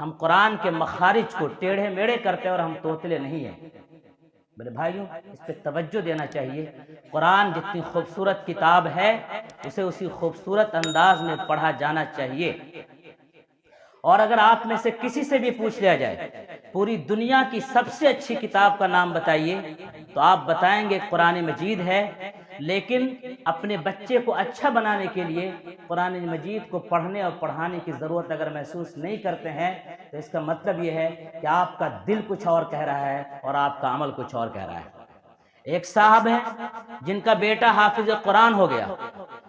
ہم قرآن کے مخارج کو ٹیڑھے میڑے کرتے اور ہم توتلے نہیں ہیں۔ میرے بھائیوں، اس پہ توجہ دینا چاہیے۔ قرآن جتنی خوبصورت کتاب ہے اسے اسی خوبصورت انداز میں پڑھا جانا چاہیے۔ اور اگر آپ میں سے کسی سے بھی پوچھ لیا جائے پوری دنیا کی سب سے اچھی کتاب کا نام بتائیے تو آپ بتائیں گے قرآن مجید ہے، لیکن اپنے بچے کو اچھا بنانے کے لیے قرآن مجید کو پڑھنے اور پڑھانے کی ضرورت اگر محسوس نہیں کرتے ہیں تو اس کا مطلب یہ ہے کہ آپ کا دل کچھ اور کہہ رہا ہے اور آپ کا عمل کچھ اور کہہ رہا ہے۔ ایک صاحب ہیں جن کا بیٹا حافظ قرآن ہو گیا،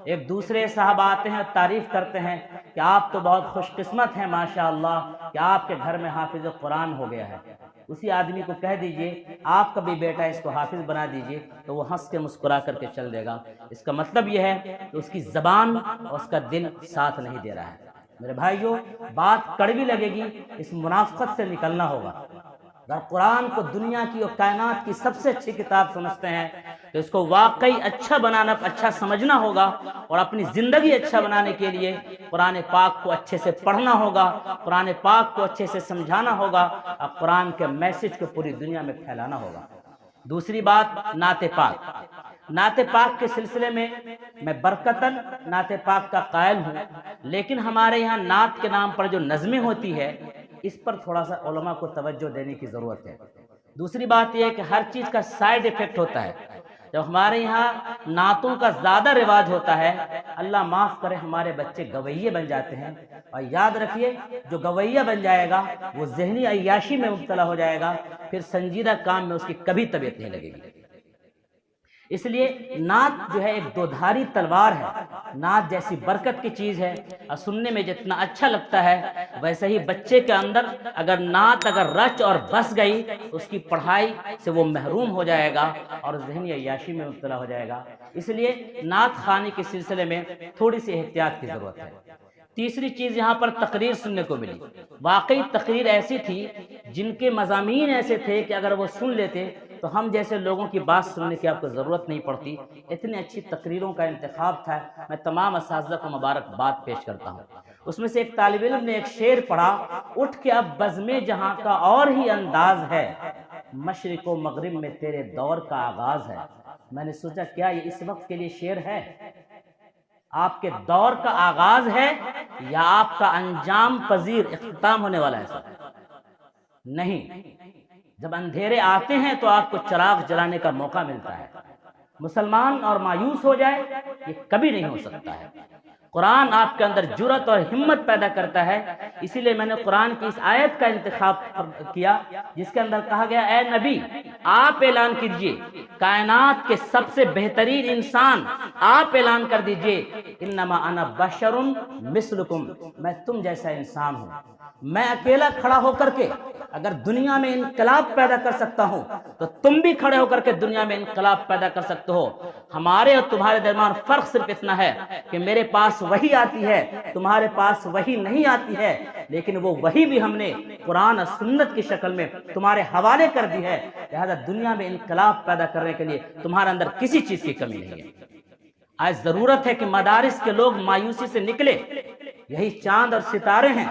ایک دوسرے صاحب آتے ہیں اور تعریف کرتے ہیں کہ آپ تو بہت خوش قسمت ہیں ماشاءاللہ کہ آپ کے گھر میں حافظ قرآن ہو گیا ہے۔ اسی آدمی کو کہہ دیجئے آپ کا بھی بیٹا اس کو حافظ بنا دیجئے تو وہ ہنس کے مسکرا کر کے چل دے گا۔ اس کا مطلب یہ ہے کہ اس کی زبان اور اس کا دل ساتھ نہیں دے رہا ہے۔ میرے بھائیوں، بات کڑوی لگے گی، اس منافقت سے نکلنا ہوگا۔ اگر قرآن کو دنیا کی اور کائنات کی سب سے اچھی کتاب سمجھتے ہیں تو اس کو واقعی اچھا بنانا، اچھا سمجھنا ہوگا اور اپنی زندگی اچھا بنانے کے لیے قرآن پاک کو اچھے سے پڑھنا ہوگا، قرآن پاک کو اچھے سے سمجھانا ہوگا اور قرآن کے میسج کو پوری دنیا میں پھیلانا ہوگا۔ دوسری بات، نعت پاک۔ نعت پاک کے سلسلے میں میں برکتاً نعت پاک کا قائل ہوں، لیکن ہمارے یہاں نعت کے نام پر جو نظمیں ہوتی ہے اس پر تھوڑا سا علماء کو توجہ دینے کی ضرورت ہے۔ دوسری بات یہ ہے کہ ہر چیز کا سائیڈ ایفیکٹ ہوتا ہے۔ جب ہمارے یہاں نعتوں کا زیادہ رواج ہوتا ہے، اللہ معاف کرے ہمارے بچے گویے بن جاتے ہیں، اور یاد رکھیے جو گویہ بن جائے گا وہ ذہنی عیاشی میں مبتلا ہو جائے گا، پھر سنجیدہ کام میں اس کی کبھی طبیعت نہیں لگے گی۔ اس لیے نعت جو ہے ایک دودھاری تلوار ہے، نعت جیسی برکت کی چیز ہے اور سننے میں جتنا اچھا لگتا ہے ویسے ہی بچے کے اندر اگر نعت رچ اور بس گئی اس کی پڑھائی سے وہ محروم ہو جائے گا اور ذہنی عیاشی میں مبتلا ہو جائے گا۔ اس لیے نعت خوانی کے سلسلے میں تھوڑی سی احتیاط کی ضرورت ہے۔ تیسری چیز، یہاں پر تقریر سننے کو ملی۔ واقعی تقریر ایسی تھی جن کے مضامین ایسے تھے کہ اگر وہ سن لیتے تو ہم جیسے لوگوں کی بات سننے کی آپ کو ضرورت نہیں پڑتی۔ اتنی اچھی تقریروں کا انتخاب تھا۔ میں تمام اساتذہ کو مبارکباد پیش کرتا ہوں۔ اس میں سے ایک طالب علم نے ایک شعر پڑھا، اٹھ کے اب بزم جہاں کا اور ہی انداز ہے، مشرق و مغرب میں تیرے دور کا آغاز ہے۔ میں نے سوچا کیا یہ اس وقت کے لیے شعر ہے؟ آپ کے دور کا آغاز ہے یا آپ کا انجام پذیر اختتام ہونے والا ہے؟ نہیں، جب اندھیرے آتے ہیں تو آپ کو چراغ جلانے کا موقع ملتا ہے۔ مسلمان اور مایوس ہو جائے یہ کبھی نہیں ہو سکتا ہے۔ قرآن آپ کے اندر جرأت اور ہمت پیدا کرتا ہے۔ اسی لیے میں نے قرآن کی اس آیت کا انتخاب کیا جس کے اندر کہا گیا اے نبی آپ اعلان کیجئے، کائنات کے سب سے بہترین انسان آپ اعلان کر دیجئے، انما انا بشر مثلکم، میں تم جیسا انسان ہوں۔ میں اکیلا کھڑا ہو کر کے اگر دنیا میں انقلاب پیدا کر سکتا ہوں تو تم بھی کھڑے ہو کر کے دنیا میں انقلاب پیدا کر سکتے ہو۔ ہمارے اور تمہارے درمیان فرق صرف اتنا ہے کہ میرے پاس وحی آتی ہے، تمہارے پاس وحی نہیں آتی ہے، لیکن وہ وحی بھی ہم نے قرآن اور سنت کی شکل میں تمہارے حوالے کر دی ہے۔ لہذا دنیا میں انقلاب پیدا کرنے کے لیے تمہارے اندر کسی چیز کی کمی نہیں ہے۔ آج ضرورت ہے کہ مدارس کے لوگ مایوسی سے نکلے، یہی چاند اور ستارے ہیں۔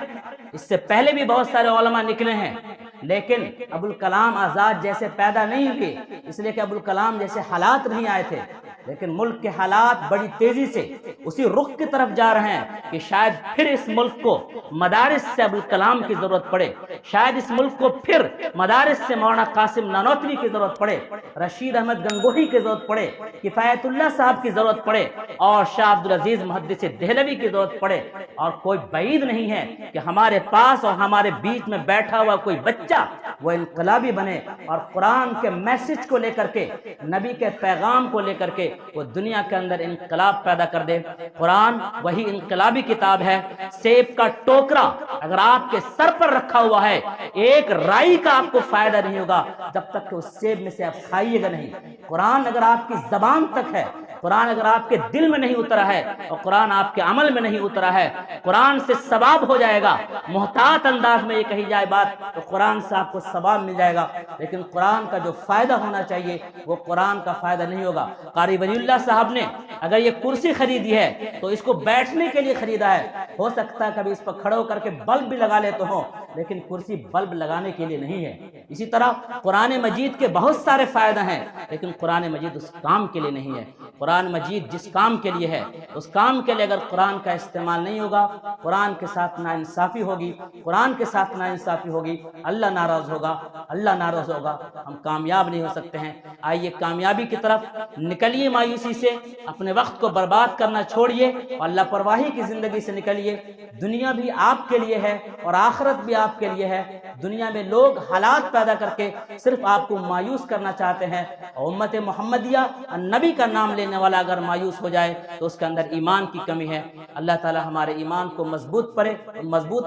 اس سے پہلے بھی بہت سارے علماء نکلے ہیں، لیکن ابوالکلام آزاد جیسے پیدا نہیں ہوئے، اس لیے کہ ابوالکلام جیسے حالات نہیں آئے تھے۔ لیکن ملک کے حالات بڑی تیزی سے اسی رخ کی طرف جا رہے ہیں کہ شاید پھر اس ملک کو مدارس سے ابوالکلام کی ضرورت پڑے، شاید اس ملک کو پھر مدارس سے مولانا قاسم نانوتوی کی ضرورت پڑے، رشید احمد گنگوہی کی ضرورت پڑے، کفایت اللہ صاحب کی ضرورت پڑے اور شاہ عبدالعزیز محدث دہلوی کی ضرورت پڑے۔ اور کوئی بعید نہیں ہے کہ ہمارے پاس اور ہمارے بیچ میں بیٹھا ہوا کوئی بچہ وہ انقلابی بنے اور قرآن کے میسج کو لے کر کے، نبی کے پیغام کو لے کر کے وہ دنیا کے اندر انقلاب پیدا کر دے۔ قرآن وہی انقلابی کتاب ہے۔ سیب کا ٹوکرا اگر آپ کے سر پر رکھا ہوا ہے، ایک رائی کا آپ کو فائدہ نہیں ہوگا جب تک کہ اس سیب میں سے آپ کھائیے گا نہیں۔ قرآن اگر آپ کی زبان تک ہے، قرآن اگر آپ کے دل میں نہیں اترا ہے اور قرآن آپ کے عمل میں نہیں اترا ہے، قرآن سے ثواب ہو جائے گا، محتاط انداز میں یہ کہی جائے بات تو قرآن سے آپ کو ثواب مل جائے گا، لیکن قرآن کا جو فائدہ ہونا چاہیے وہ قرآن کا فائدہ نہیں ہوگا۔ قاری ولی اللہ صاحب نے اگر یہ کرسی خریدی ہے تو اس کو بیٹھنے کے لیے خریدا ہے، ہو سکتا ہے کبھی اس پر کھڑے ہو کر کے بلب بھی لگا لیتے ہوں، لیکن کرسی بلب لگانے کے لیے نہیں ہے۔ اسی طرح قرآن مجید کے بہت سارے فائدہ ہیں، لیکن قرآن مجید اس کام کے لیے نہیں ہے۔ قرآن مجید جس کام کے لیے ہے، اس کام کے لیے اگر قرآن کا استعمال نہیں ہوگا، قرآن کے ساتھ ناانصافی ہوگی، قرآن کے ساتھ ناانصافی ہوگی، اللہ ناراض ہوگا، اللہ ناراض ہوگا، ہم کامیاب نہیں ہو سکتے ہیں۔ آئیے کامیابی کی طرف نکلیے، مایوسی سے اپنے وقت کو برباد کرنا چھوڑیے اور اللہ پرواہی کی زندگی سے نکلیے۔ دنیا بھی آپ کے لیے ہے اور آخرت بھی آپ کے لیے ہے۔ دنیا میں لوگ حالات پیدا کر کے صرف آپ کو مایوس کرنا چاہتے ہیں، اور امت محمدیہ نبی کا نام لینے والا اگر مایوس ہو جائے تو اس کے اندر ایمان کی کمی ہے۔ اللہ تعالی ہمارے ایمان کو مضبوط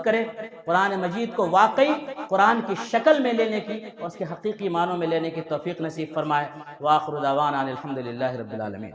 کرے، قرآن مجید کو واقعی قرآن کی شکل میں لینے کی اور اس کے حقیقی معنوں میں لینے کی توفیق نصیب فرمائے۔ وآخر دعوانا الحمدللہ رب العالمین۔